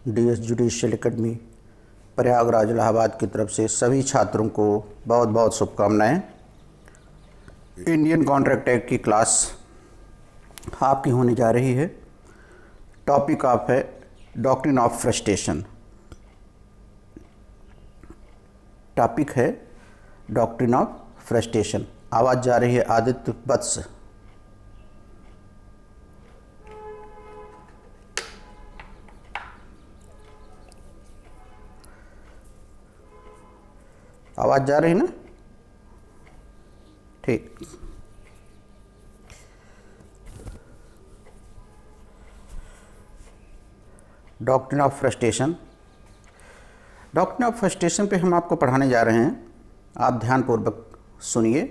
DS judicial academy Prayagraj Allahabad की तरफ से सभी छात्रों को बहुत बहुत शुभकामनाएं। इंडियन कॉन्ट्रैक्ट एक्ट की क्लास आपकी होने जा रही है। टॉपिक आप है डॉक्ट्रिन ऑफ फ्रस्ट्रेशन। टॉपिक है डॉक्ट्रिन ऑफ फ्रस्ट्रेशन। आवाज़ जा रही है आदित्य वत्स। आवाज़ जा रही ना? ठीक। Doctrine of frustration. Doctrine of frustration पे हम आपको पढ़ाने जा रहे हैं। आप ध्यानपूर्वक सुनिए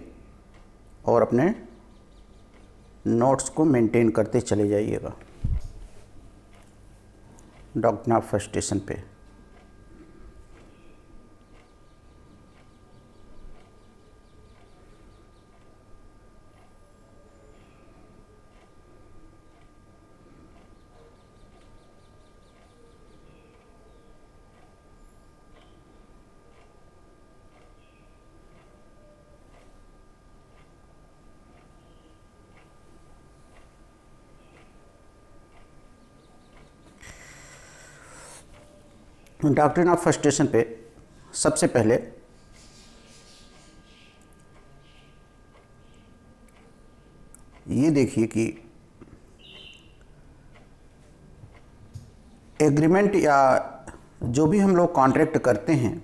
और अपने नोट्स को मेंटेन करते चले जाइएगा। डॉक्ट्रिन ऑफ फ्रस्ट्रेशन पे डॉक्ट्रिन ऑफ फ्रस्ट्रेशन पे सबसे पहले ये देखिए कि एग्रीमेंट या जो भी हम लोग कॉन्ट्रैक्ट करते हैं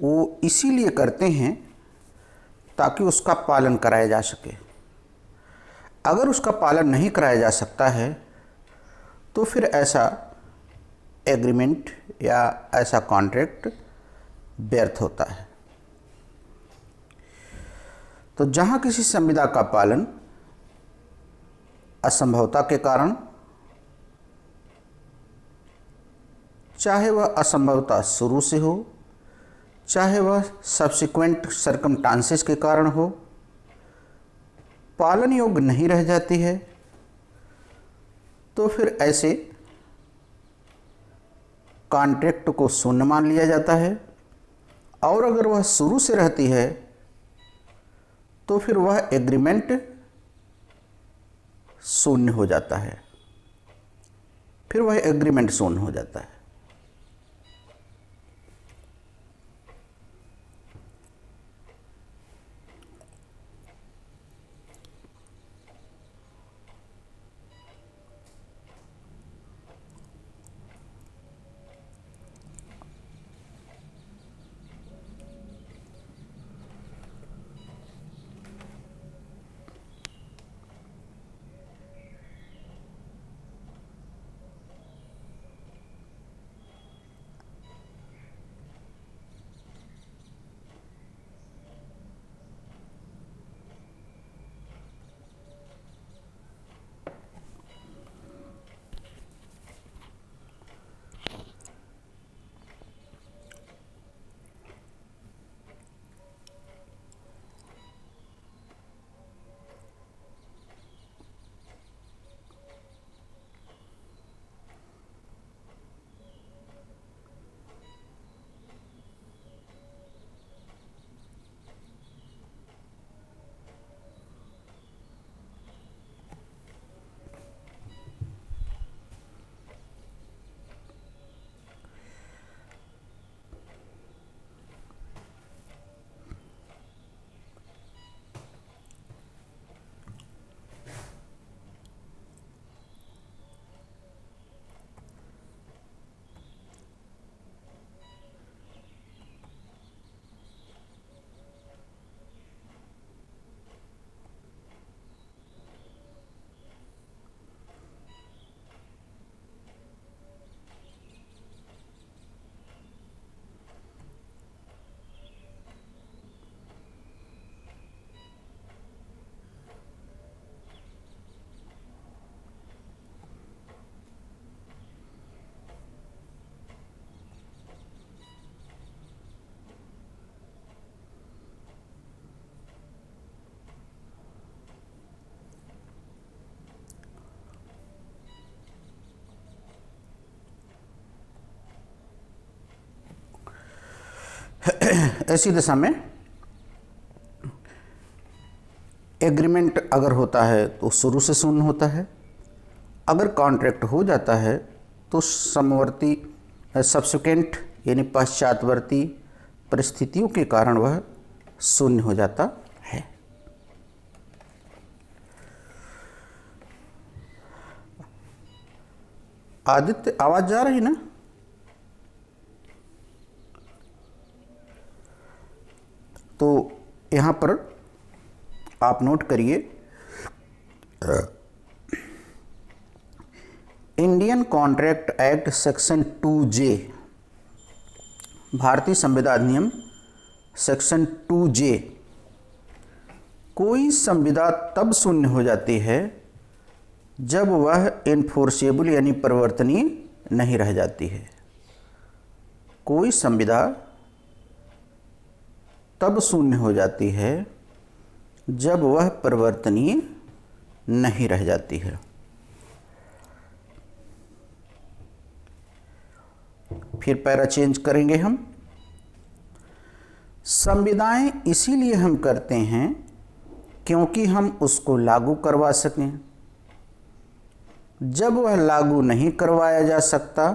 वो इसीलिए करते हैं ताकि उसका पालन कराया जा सके। अगर उसका पालन नहीं कराया जा सकता है तो फिर ऐसा एग्रीमेंट या ऐसा कॉन्ट्रैक्ट व्यर्थ होता है। तो जहाँ किसी संविदा का पालन असंभवता के कारण, चाहे वह असंभवता शुरू से हो, चाहे वह सब्सिक्वेंट सर्कमस्टांसेस के कारण हो, पालन योग्य नहीं रह जाती है, तो फिर ऐसे कॉन्ट्रैक्ट को शून्य मान लिया जाता है। और अगर वह शुरू से रहती है तो फिर वह एग्रीमेंट शून्य हो जाता है। फिर वह एग्रीमेंट शून्य हो जाता है। ऐसी दशा में एग्रीमेंट अगर होता है तो शुरू से शून्य होता है, अगर कॉन्ट्रैक्ट हो जाता है तो समवर्ती सब्सिक्वेंट यानी पश्चातवर्ती परिस्थितियों के कारण वह शून्य हो जाता है। आदित्य, आवाज जा रही ना? तो यहाँ पर आप नोट करिए, Indian contract act section 2J, भारतीय संविदा अधिनियम सेक्शन 2J, कोई संविदा तब शून्य हो जाती है जब वह इन्फोर्सेबल यानी परिवर्तनीय नहीं रह जाती है। कोई संविदा तब शून्य हो जाती है जब वह परिवर्तनीय नहीं रह जाती है। फिर पैरा चेंज करेंगे हम। संविदाएं इसीलिए हम करते हैं क्योंकि हम उसको लागू करवा सकें। जब वह लागू नहीं करवाया जा सकता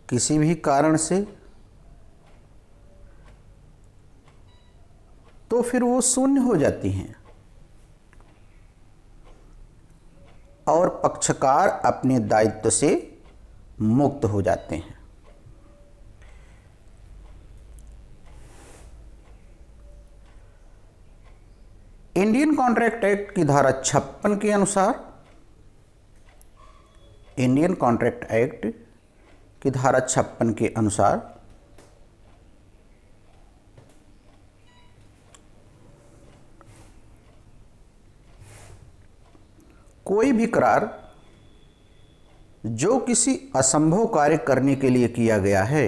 किसी भी कारण से, तो फिर वो शून्य हो जाती हैं और पक्षकार अपने दायित्व से मुक्त हो जाते हैं। इंडियन कॉन्ट्रैक्ट एक्ट की धारा 56 के अनुसार, इंडियन कॉन्ट्रैक्ट एक्ट की धारा 56 के अनुसार कोई भी करार जो किसी असंभव कार्य करने के लिए किया गया है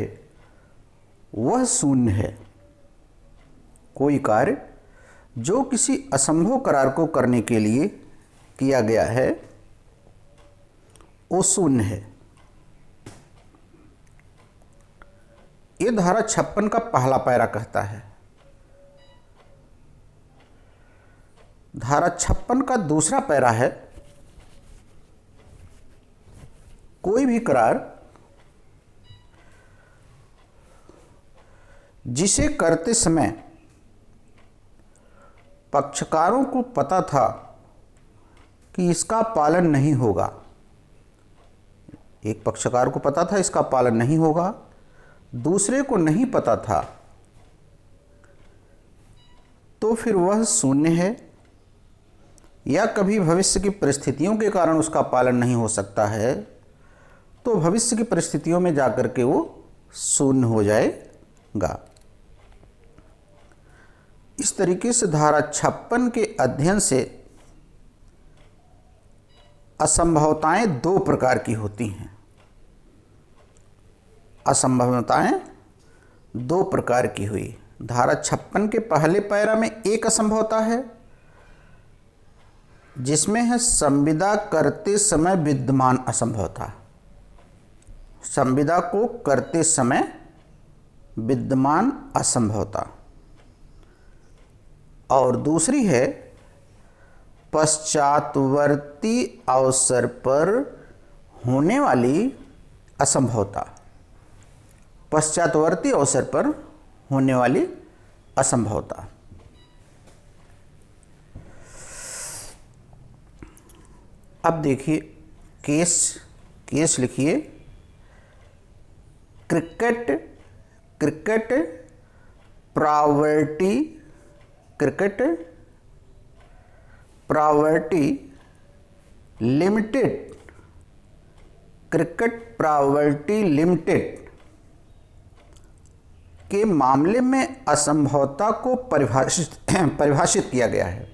वह शून्य है। कोई कार्य जो किसी असंभव करार को करने के लिए किया गया है वो शून्य है। ये धारा 56 का पहला पैरा कहता है। धारा 56 का दूसरा पैरा है, कोई भी करार जिसे करते समय पक्षकारों को पता था कि इसका पालन नहीं होगा, एक पक्षकार को पता था इसका पालन नहीं होगा, दूसरे को नहीं पता था, तो फिर वह शून्य है। या कभी भविष्य की परिस्थितियों के कारण उसका पालन नहीं हो सकता है तो भविष्य की परिस्थितियों में जाकर के वो शून्य हो जाएगा। इस तरीके से धारा 56 के अध्ययन से असंभवताएं दो प्रकार की होती हैं। असंभवताएं दो प्रकार की हुई। धारा 56 के पहले पैरा में एक असंभवता है जिसमें है संविदा करते समय विद्यमान असंभवता, संविदा को करते समय विद्यमान असंभवता, और दूसरी है पश्चातवर्ती अवसर पर होने वाली असंभवता, पश्चातवर्ती अवसर पर होने वाली असंभवता। अब देखिए केस लिखिए। Cricket property limited, cricket property limited के मामले में असंभवता को परिभाषित किया गया है।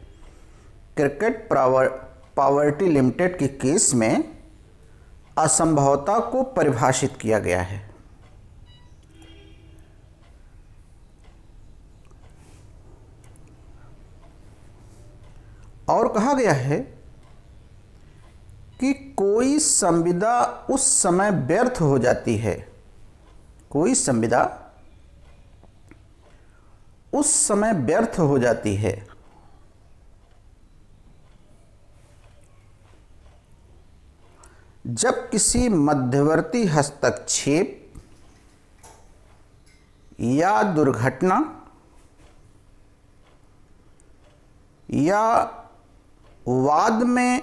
क्रिकेट प्रॉपर्टी लिमिटेड के केस में असंभवता को परिभाषित किया गया है। और कहा गया है कि कोई संविदा उस समय व्यर्थ हो जाती है कोई संविदा उस समय व्यर्थ हो जाती है जब किसी मध्यवर्ती हस्तक्षेप या दुर्घटना या वाद में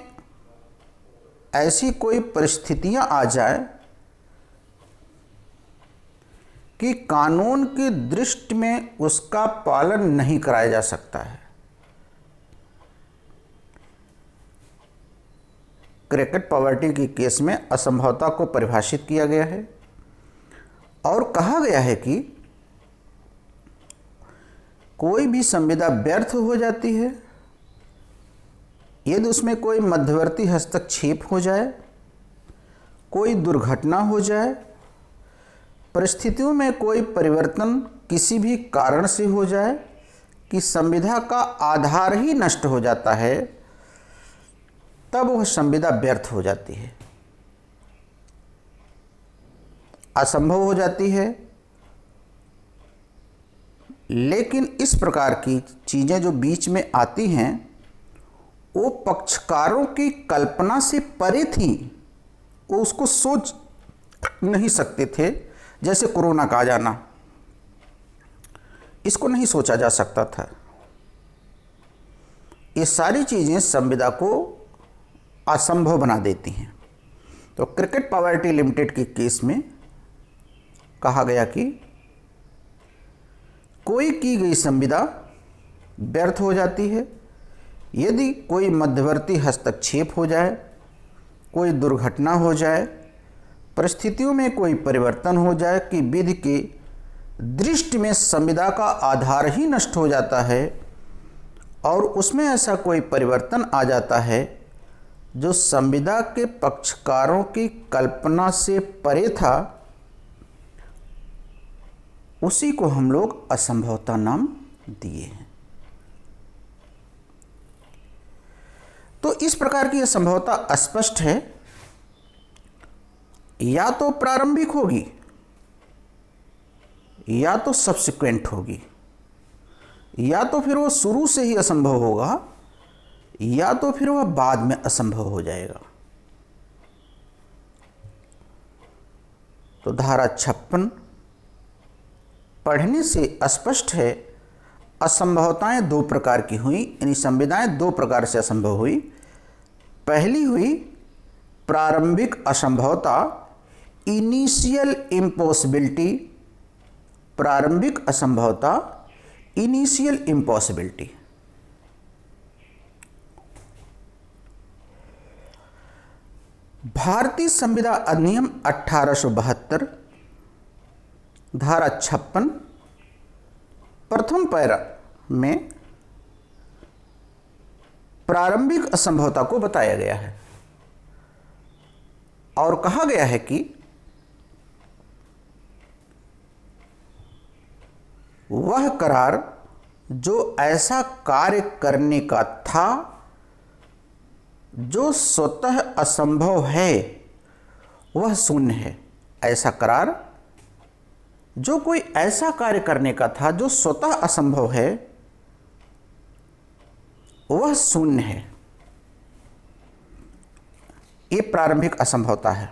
ऐसी कोई परिस्थितियां आ जाए कि कानून की दृष्टि में उसका पालन नहीं कराया जा सकता है। क्रिकेट पॉवर्टी के केस में असंभवता को परिभाषित किया गया है और कहा गया है कि कोई भी संविदा व्यर्थ हो जाती है यदि उसमें कोई मध्यवर्ती हस्तक्षेप हो जाए, कोई दुर्घटना हो जाए, परिस्थितियों में कोई परिवर्तन किसी भी कारण से हो जाए कि संविदा का आधार ही नष्ट हो जाता है, तब वह संविदा व्यर्थ हो जाती है, असंभव हो जाती है। लेकिन इस प्रकार की चीज़ें जो बीच में आती हैं वो पक्षकारों की कल्पना से परे थी, वो उसको सोच नहीं सकते थे। जैसे कोरोना का आ जाना, इसको नहीं सोचा जा सकता था। ये सारी चीज़ें संविदा को असंभव बना देती हैं। तो क्रिकेट पॉवर्टी लिमिटेड के केस में कहा गया कि कोई की गई संविदा व्यर्थ हो जाती है यदि कोई मध्यवर्ती हस्तक्षेप हो जाए, कोई दुर्घटना हो जाए, परिस्थितियों में कोई परिवर्तन हो जाए कि विधि के दृष्टि में संविदा का आधार ही नष्ट हो जाता है और उसमें ऐसा कोई परिवर्तन आ जाता है जो संविदा के पक्षकारों की कल्पना से परे था, उसी को हम लोग असंभवता नाम दिए हैं। तो इस प्रकार की असंभवता अस्पष्ट है, या तो प्रारंभिक होगी या तो सब्सिक्वेंट होगी, या तो फिर वो शुरू से ही असंभव होगा या तो फिर वह बाद में असंभव हो जाएगा। तो धारा 56 पढ़ने से स्पष्ट है असंभवताएं दो प्रकार की हुई, यानी संविदाएं दो प्रकार से असंभव हुई। पहली हुई प्रारंभिक असंभवता, इनिशियल इम्पॉसिबिलिटी, प्रारंभिक असंभवता, इनिशियल इम्पॉसिबिलिटी। भारतीय संविदा अधिनियम 1872 धारा 56 प्रथम पैरा में प्रारंभिक असंभवता को बताया गया है और कहा गया है कि वह करार जो ऐसा कार्य करने का था जो स्वतः असंभव है वह शून्य है। ऐसा करार जो कोई ऐसा कार्य करने का था जो स्वतः असंभव है वह शून्य है। ये प्रारंभिक असंभवता है।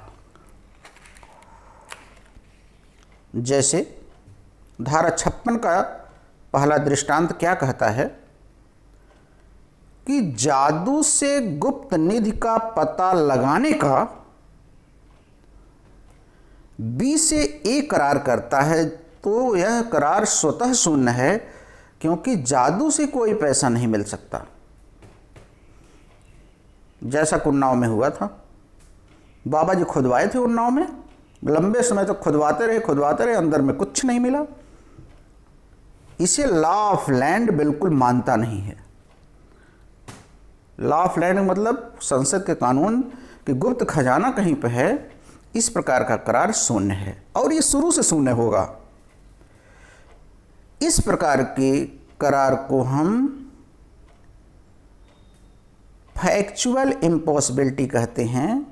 जैसे धारा 56 का पहला दृष्टांत क्या कहता है कि जादू से गुप्त निधि का पता लगाने का बी से ए करार करता है तो यह करार स्वतः शून्य है, क्योंकि जादू से कोई पैसा नहीं मिल सकता। जैसा उन्नाव में हुआ था, बाबा जी खुदवाए थे उन्नाव में, लंबे समय तक खुदवाते रहे, अंदर में कुछ नहीं मिला। इसे लॉ ऑफ लैंड बिल्कुल मानता नहीं है। लॉ ऑफ लैंड मतलब संसद के कानून कि गुप्त खजाना कहीं पर है, इस प्रकार का करार शून्य है और ये शुरू से शून्य होगा। इस प्रकार के करार को हम फैक्चुअल इम्पॉसिबिलिटी कहते हैं,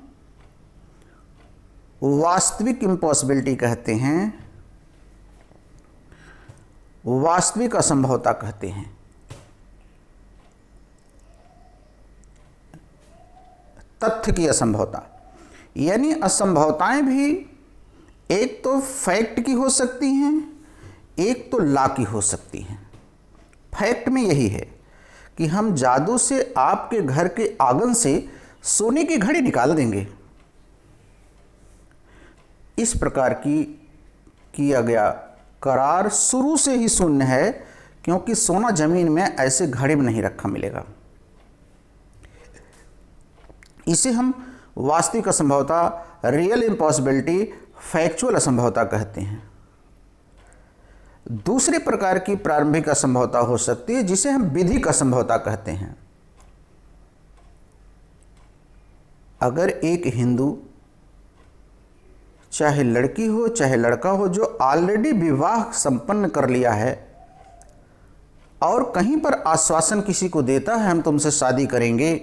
वास्तविक इम्पॉसिबिलिटी कहते हैं, वास्तविक असंभवता कहते हैं। तथ्य की असंभवता, यानी असंभवताएं भी एक तो फैक्ट की हो सकती हैं, एक तो लॉ की हो सकती हैं। फैक्ट में यही है कि हम जादू से आपके घर के आंगन से सोने की घड़ी निकाल देंगे। इस प्रकार की किया गया करार शुरू से ही शून्य है, क्योंकि सोना जमीन में ऐसे घड़े में नहीं रखा मिलेगा। इसे हम वास्तविक असंभवता, रियल इम्पॉसिबिलिटी, फैक्चुअल असंभवता कहते हैं। दूसरे प्रकार की प्रारंभिक असंभवता हो सकती है जिसे हम विधिक असंभवता कहते हैं। अगर एक हिंदू, चाहे लड़की हो चाहे लड़का हो, जो ऑलरेडी विवाह संपन्न कर लिया है और कहीं पर आश्वासन किसी को देता है हम तुमसे शादी करेंगे,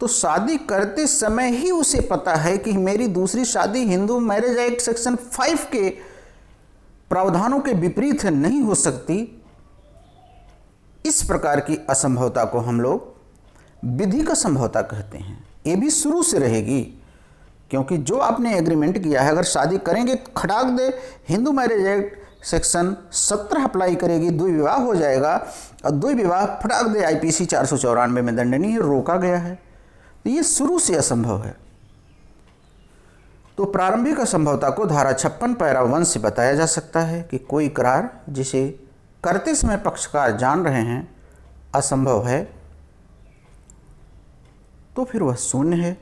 तो शादी करते समय ही उसे पता है कि मेरी दूसरी शादी हिंदू मैरिज एक्ट सेक्शन 5 के प्रावधानों के विपरीत नहीं हो सकती। इस प्रकार की असंभवता को हम लोग विधिक असंभवता कहते हैं। ये भी शुरू से रहेगी, क्योंकि जो आपने एग्रीमेंट किया है, अगर शादी करेंगे खटाक दे Hindu marriage act section 17 apply करेगी, द्वि विवाह हो जाएगा, और द्वि विवाह फटाक दे IPC 494 में दंडनीय है, रोका गया है। तो ये शुरू से असंभव है। तो प्रारंभिक असंभवता को धारा 56 पैरा 1 से बताया जा सकता है कि कोई करार जिसे करते समय पक्षकार जान रहे हैं असंभव है, तो फिर वह शून्य है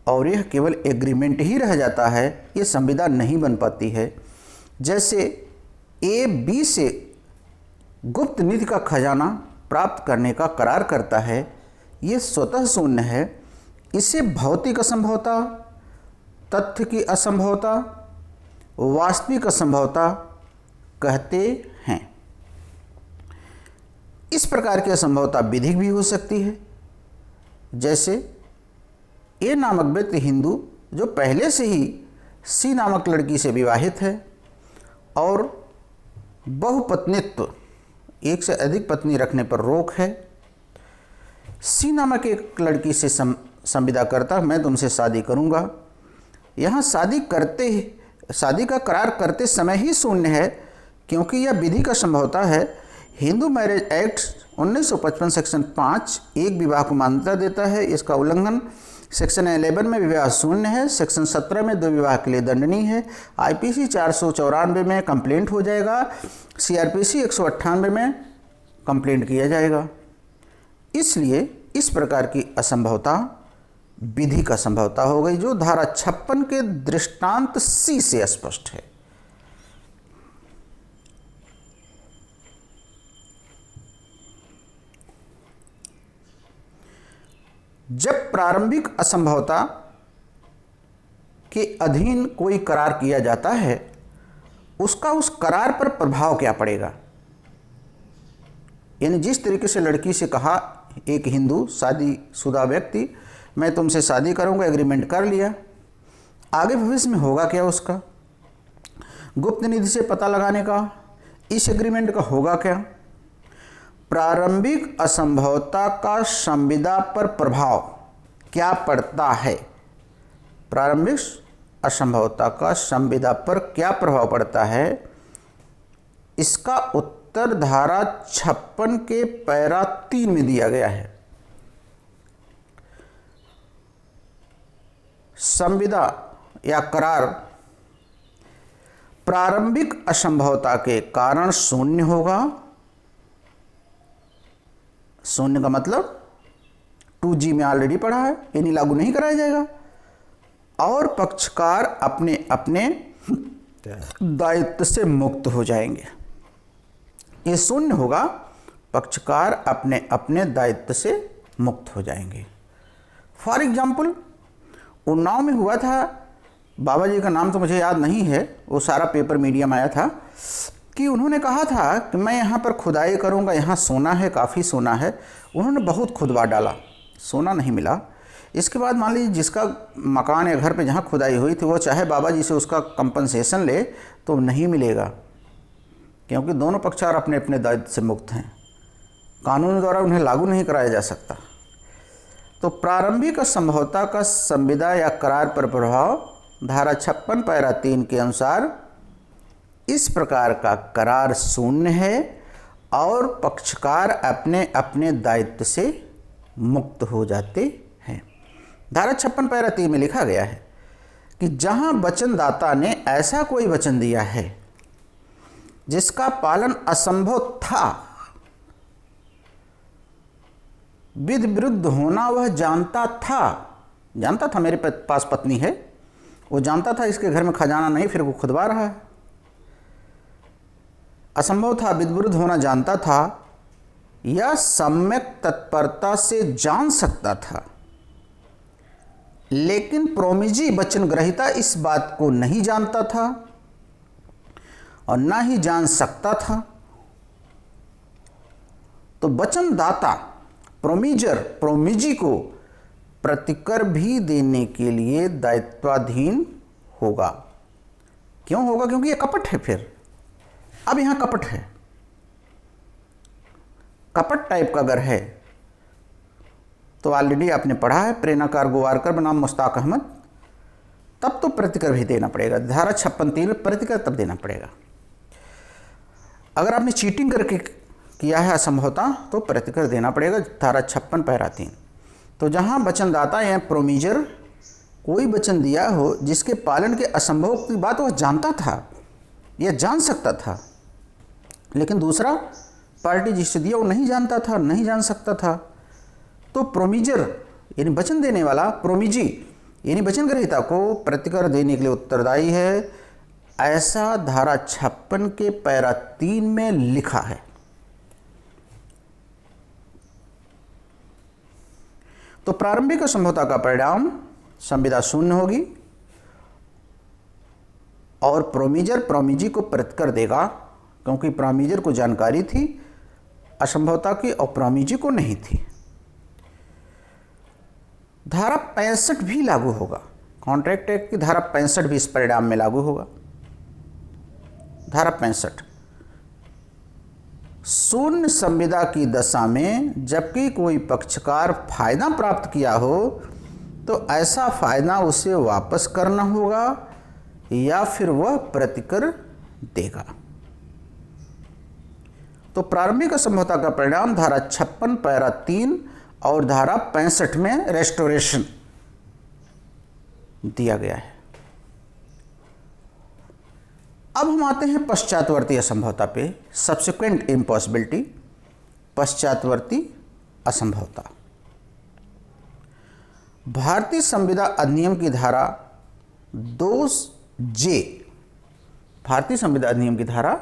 और यह केवल एग्रीमेंट ही रह जाता है, ये संविदा नहीं बन पाती है। जैसे A B से गुप्त निधि का खजाना प्राप्त करने का करार करता है, ये स्वतः शून्य है। इसे भौतिक असंभवता, तथ्य की असंभवता, वास्तविक असंभवता कहते हैं। इस प्रकार की असंभवता विधिक भी हो सकती है। जैसे ए नामक व्यक्ति हिंदू जो पहले से ही सी नामक लड़की से विवाहित है और बहुपत्नित्व, एक से अधिक पत्नी रखने पर रोक है, सी नामक एक लड़की से संविदा करता मैं तुमसे शादी करूंगा। यहाँ शादी का करार करते समय ही शून्य है, क्योंकि यह विधि का संभवता है। हिंदू मैरिज एक्ट 1955 सेक्शन 5 एक विवाह को मान्यता देता है, इसका उल्लंघन सेक्शन 11 में विवाह शून्य है, सेक्शन 17 में 2 विवाह के लिए दंडनीय है, IPC 494 में कंप्लेंट हो जाएगा, CRPC 198 में कंप्लेंट किया जाएगा। इसलिए इस प्रकार की असंभवता विधिक असंभवता हो गई, जो धारा 56 के दृष्टांत C से स्पष्ट है। जब प्रारंभिक असंभवता के अधीन कोई करार किया जाता है, उसका उस करार पर प्रभाव क्या पड़ेगा। यानी जिस तरीके से लड़की से कहा एक हिंदू शादीशुदा व्यक्ति मैं तुमसे शादी करूंगा, एग्रीमेंट कर लिया, आगे भविष्य में होगा क्या उसका, गुप्त निधि से पता लगाने का, इस एग्रीमेंट का होगा क्या। प्रारंभिक असंभवता का संविदा पर प्रभाव क्या पड़ता है। प्रारंभिक असंभवता का संविदा पर क्या प्रभाव पड़ता है, इसका उत्तर धारा 56 के पैरा 3 में दिया गया है। संविदा या करार प्रारंभिक असंभवता के कारण शून्य होगा। शून्य का मतलब 2G में ऑलरेडी पढ़ा है, यानी लागू नहीं कराया जाएगा, और पक्षकार अपने अपने दायित्व से मुक्त हो जाएंगे। ये शून्य होगा, पक्षकार अपने अपने दायित्व से मुक्त हो जाएंगे। फॉर एग्जाम्पल उन्नाव में हुआ था, बाबा जी का नाम तो मुझे याद नहीं है, वो सारा पेपर मीडिया में आया था कि उन्होंने कहा था कि मैं यहाँ पर खुदाई करूँगा, यहाँ सोना है, काफ़ी सोना है। उन्होंने बहुत खुदवा डाला, सोना नहीं मिला। इसके बाद मान लीजिए जिसका मकान या घर पे जहाँ खुदाई हुई थी वो चाहे बाबा जी से उसका कंपनसेशन ले तो नहीं मिलेगा। क्योंकि दोनों पक्षकार अपने अपने दायित्व से मुक्त हैं, कानून द्वारा उन्हें लागू नहीं कराया जा सकता। तो प्रारंभिक असंभवता का संविदा या करार पर प्रभाव धारा 56 पैरा 3 के अनुसार इस प्रकार का करार शून्य है और पक्षकार अपने अपने दायित्व से मुक्त हो जाते हैं। धारा 56 पैरा 3 में लिखा गया है कि जहां वचनदाता ने ऐसा कोई वचन दिया है जिसका पालन असंभव था, विधि विरुद्ध होना वह जानता था मेरे पास पत्नी है, वो जानता था इसके घर में खजाना नहीं, फिर वो खुदवा रहा है। असंभव था, विधि विरुद्ध होना जानता था या सम्यक तत्परता से जान सकता था, लेकिन प्रोमिजी वचन ग्रहीता इस बात को नहीं जानता था और ना ही जान सकता था। तो वचनदाता प्रोमिजी को प्रतिकर भी देने के लिए दायित्वाधीन होगा। क्यों होगा? क्योंकि ये कपट है। फिर अब यहां कपट है, कपट टाइप का अगर है तो ऑलरेडी आपने पढ़ा है, प्रेरणाकार गुवारकर बनाम मुश्ताक अहमद, तब तो प्रतिकर भी देना पड़ेगा। धारा 56(3) में प्रतिकर तब देना पड़ेगा। अगर आपने चीटिंग करके किया है असंभवता तो प्रतिकर देना पड़ेगा, धारा 56 पैरा 3। तो जहां वचनदाता या प्रोमीजर कोई वचन दिया हो जिसके पालन के असंभव की बात वह जानता था या जान सकता था, लेकिन दूसरा पार्टी जिससे दिया वो नहीं जानता था, नहीं जान सकता था, तो प्रोमीजर यानी वचन देने वाला प्रोमिजी यानी वचन ग्रहीता को प्रतिकर देने के लिए उत्तरदायी है। ऐसा धारा 56 के पैरा 3 में लिखा है। तो प्रारंभिक असंभवता का परिणाम संविदा शून्य होगी और प्रोमिजी को प्रतिकर देगा, क्योंकि प्रोमिजर को जानकारी थी असंभवता की और प्रोमिजी को नहीं थी। धारा 65 भी लागू होगा, कॉन्ट्रैक्ट एक्ट की धारा 65 भी इस परिणाम में लागू होगा। धारा 65 शून्य संविदा की दशा में जबकि कोई पक्षकार फायदा प्राप्त किया हो तो ऐसा फायदा उसे वापस करना होगा या फिर वह प्रतिकर देगा। तो प्रारंभिक असंभवता का परिणाम धारा 56 पैरा 3 और धारा 65 में रेस्टोरेशन दिया गया है। अब हम आते हैं पश्चातवर्ती असंभवता पे, सब्सिक्वेंट इम्पॉसिबिलिटी, पश्चातवर्ती असंभवता। भारतीय संविदा अधिनियम की धारा 2J, भारतीय संविदा अधिनियम की धारा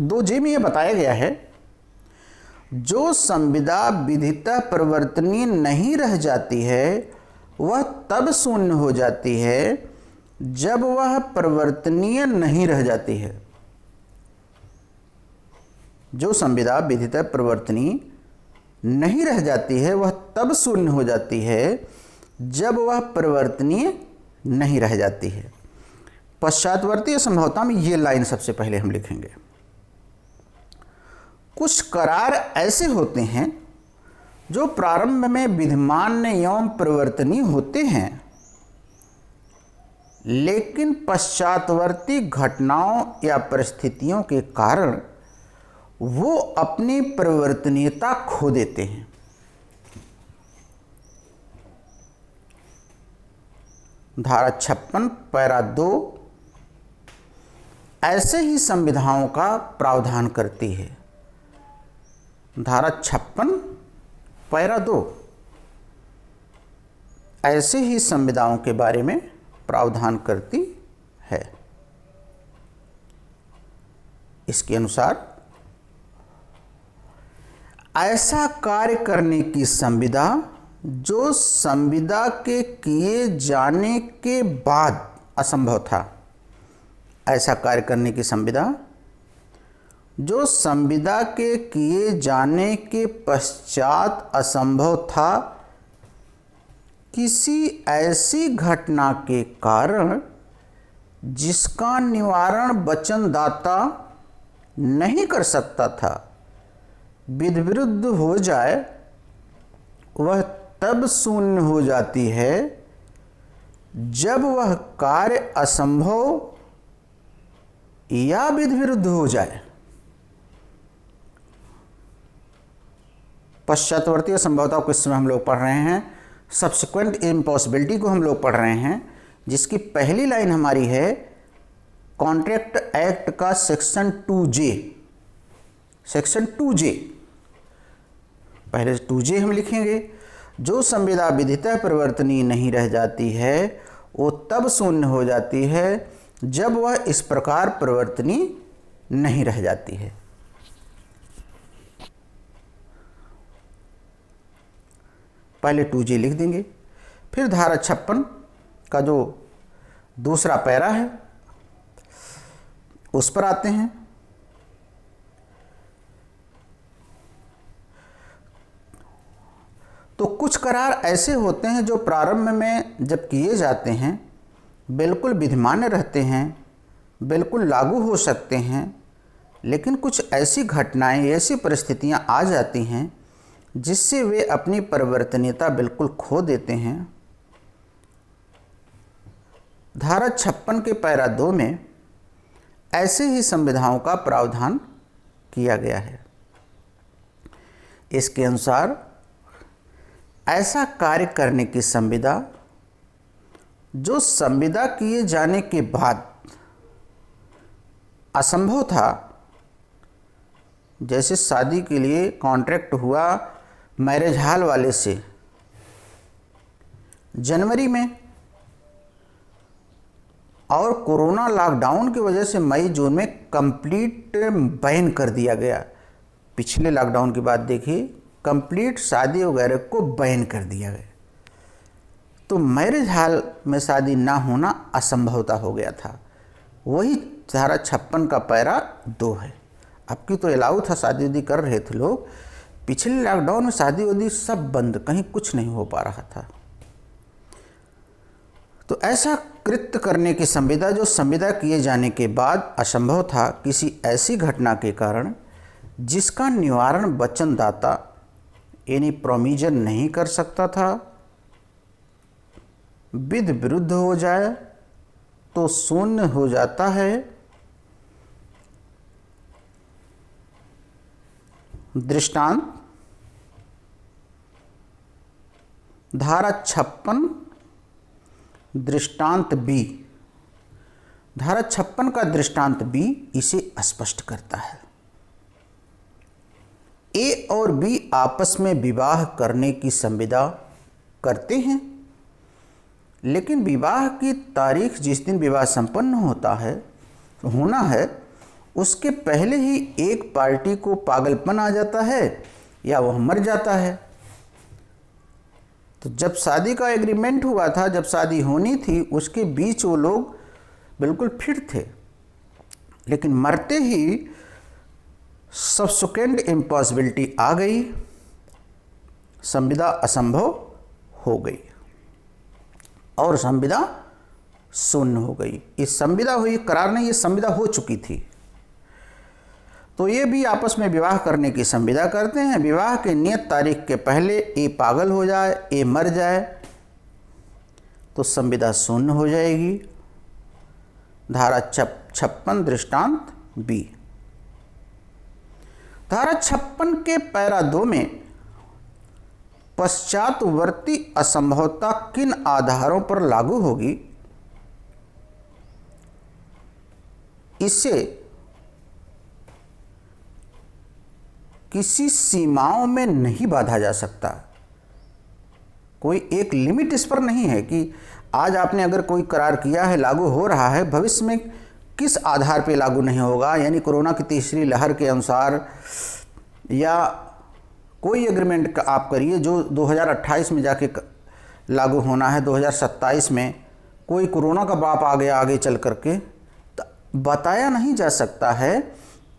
2J में यह बताया गया है जो संविदा विधितः परिवर्तनीय नहीं रह जाती है वह तब शून्य हो जाती है जब वह परिवर्तनीय नहीं रह जाती है। जो संविदा विधितः परिवर्तनीय नहीं रह जाती है वह तब शून्य हो जाती है जब वह परिवर्तनीय नहीं रह जाती है। पश्चातवर्ती असंभवता में ये लाइन सबसे पहले हम लिखेंगे। कुछ करार ऐसे होते हैं जो प्रारंभ में विद्यमान एवं परिवर्तनीय होते हैं, लेकिन पश्चातवर्ती घटनाओं या परिस्थितियों के कारण वो अपनी परिवर्तनीयता खो देते हैं। धारा 56 पैरा 2 ऐसे ही संविधाओं का प्रावधान करती है। धारा 56 पैरा 2 ऐसे ही संविधाओं के बारे में प्रावधान करती है। इसके अनुसार ऐसा कार्य करने की संविदा जो संविदा के किए जाने के बाद असंभव था, ऐसा कार्य करने की संविदा जो संविदा के किए जाने के पश्चात असंभव था, किसी ऐसी घटना के कारण जिसका निवारण वचनदाता नहीं कर सकता था विधि विरुद्ध हो जाए, वह तब शून्य हो जाती है जब वह कार्य असंभव या विधि विरुद्ध हो जाए। पश्चातवर्ती असंभवता को इस समय हम लोग पढ़ रहे हैं, सब्सिक्वेंट इम्पॉसिबिलिटी को हम लोग पढ़ रहे हैं, जिसकी पहली लाइन हमारी है कॉन्ट्रैक्ट एक्ट का सेक्शन 2J। सेक्शन 2J, पहले 2J हम लिखेंगे। जो संविदा विधितः परिवर्तनीय नहीं रह जाती है वो तब शून्य हो जाती है जब वह इस प्रकार परिवर्तनीय नहीं रह जाती है। पहले 2J लिख देंगे, फिर धारा 56 का जो दूसरा पैरा है उस पर आते हैं। तो कुछ करार ऐसे होते हैं जो प्रारंभ में जब किए जाते हैं बिल्कुल विधिमान्य रहते हैं, बिल्कुल लागू हो सकते हैं, लेकिन कुछ ऐसी घटनाएं, ऐसी परिस्थितियां आ जाती हैं जिससे वे अपनी परिवर्तनीयता बिल्कुल खो देते हैं। धारा 56 के पैरा 2 में ऐसे ही संविधाओं का प्रावधान किया गया है। इसके अनुसार ऐसा कार्य करने की संविदा जो संविदा किए जाने के बाद असंभव था, जैसे शादी के लिए कॉन्ट्रैक्ट हुआ मैरिज हॉल वाले से जनवरी में और कोरोना लॉकडाउन की वजह से मई जून में कंप्लीट बैन कर दिया गया। पिछले लॉकडाउन के बाद देखिए कंप्लीट शादी वगैरह को बैन कर दिया गया, तो मैरिज हॉल में शादी ना होना असंभवता हो गया था। वही धारा 56 का पैरा 2 है। अब की तो अलाउ था, शादी वादी कर रहे थे लोग। पिछले लॉकडाउन में शादी वादी सब बंद, कहीं कुछ नहीं हो पा रहा था। तो ऐसा कृत्य करने की संविदा जो संविदा किए जाने के बाद असंभव था किसी ऐसी घटना के कारण जिसका निवारण वचनदाता यानी प्रोविजन नहीं कर सकता था, विधि विरुद्ध हो जाए तो शून्य हो जाता है। दृष्टांत धारा 56 दृष्टांत बी। धारा 56 का दृष्टांत बी इसे स्पष्ट करता है। ए और बी आपस में विवाह करने की संविदा करते हैं, लेकिन विवाह की तारीख जिस दिन विवाह संपन्न होना है उसके पहले ही एक पार्टी को पागलपन आ जाता है या वह मर जाता है। तो जब शादी का एग्रीमेंट हुआ था, जब शादी होनी थी, उसके बीच वो लोग बिल्कुल फिट थे, लेकिन मरते ही सब्सिक्वेंट इम्पॉसिबिलिटी आ गई, संविदा असंभव हो गई और संविदा शून्य हो गई। इस संविदा हुई करार नहीं, ये संविदा हो चुकी थी। तो ये भी आपस में विवाह करने की संविदा करते हैं। विवाह के नियत तारीख के पहले ए पागल हो जाए, ए मर जाए तो संविदा शून्य हो जाएगी। धारा 56 दृष्टांत बी। धारा 56 के पैरा 2 में पश्चातवर्ती असंभवता किन आधारों पर लागू होगी, इसे किसी सीमाओं में नहीं बांधा जा सकता। कोई एक लिमिट इस पर नहीं है कि आज आपने अगर कोई करार किया है, लागू हो रहा है, भविष्य में किस आधार पे लागू नहीं होगा, यानी कोरोना की तीसरी लहर के अनुसार, या कोई एग्रीमेंट आप करिए जो 2028 में जाके लागू होना है, 2027 में कोई कोरोना का बाप आ गया आगे चल करके, तो बताया नहीं जा सकता है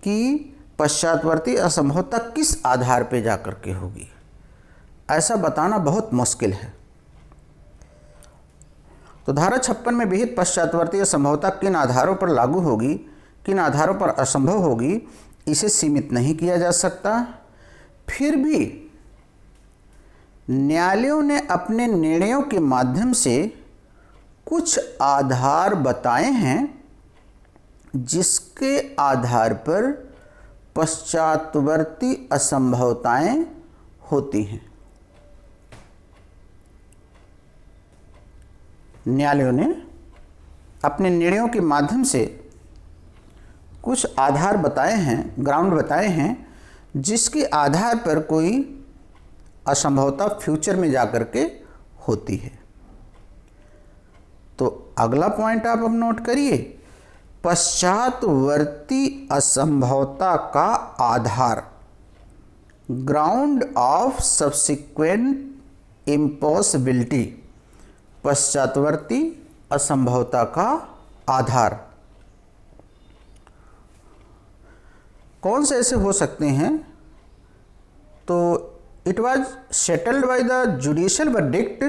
कि पश्चातवर्ती असंभवता किस आधार पे जा करके होगी। ऐसा बताना बहुत मुश्किल है। तो धारा 56 में विहित पश्चातवर्ती असंभवता किन आधारों पर लागू होगी, किन आधारों पर असंभव होगी, इसे सीमित नहीं किया जा सकता। फिर भी न्यायालयों ने अपने निर्णयों के माध्यम से कुछ आधार बताए हैं जिसके आधार पर पश्चातवर्ती असंभवताएं होती हैं। न्यायालयों ने अपने निर्णयों के माध्यम से कुछ आधार बताए हैं, ग्राउंड बताए हैं, जिसके आधार पर कोई असंभवता फ्यूचर में जाकर के होती है। तो अगला पॉइंट आप अब नोट करिए, पश्चातवर्ती असंभवता का आधार, ग्राउंड ऑफ सब्सिक्वेंट इम्पॉसिबिलिटी, पश्चातवर्ती असंभवता का आधार कौन से ऐसे हो सकते हैं? तो it was settled by the judicial verdict,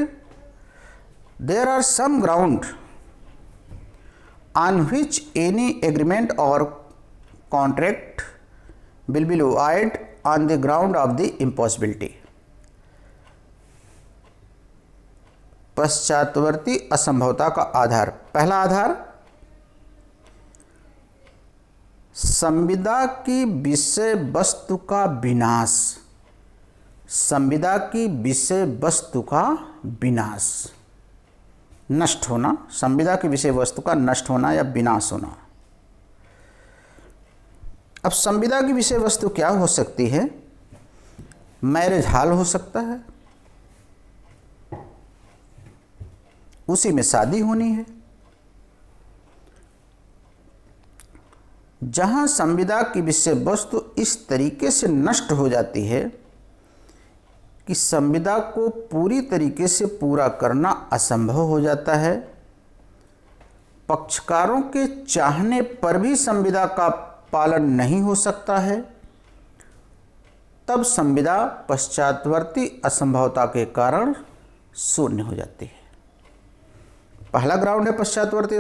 there are some ground on which any agreement or contract will be void on the ground of the impossibility। पश्चातवर्ती असंभवता का आधार, पहला आधार संविदा की विषय वस्तु का विनाश, संविदा की विषय वस्तु का विनाश, नष्ट होना, संविदा की विषय वस्तु का नष्ट होना या विनाश होना। अब संविदा की विषय वस्तु क्या हो सकती है? मैरिज हॉल हो सकता है, उसी में शादी होनी है। जहां संविदा की विषय वस्तु इस तरीके से नष्ट हो जाती है कि संविदा को पूरी तरीके से पूरा करना असंभव हो जाता है, पक्षकारों के चाहने पर भी संविदा का पालन नहीं हो सकता है, तब संविदा पश्चातवर्ती असंभवता के कारण शून्य हो जाती है। पहला ग्राउंड है पश्चातवर्ती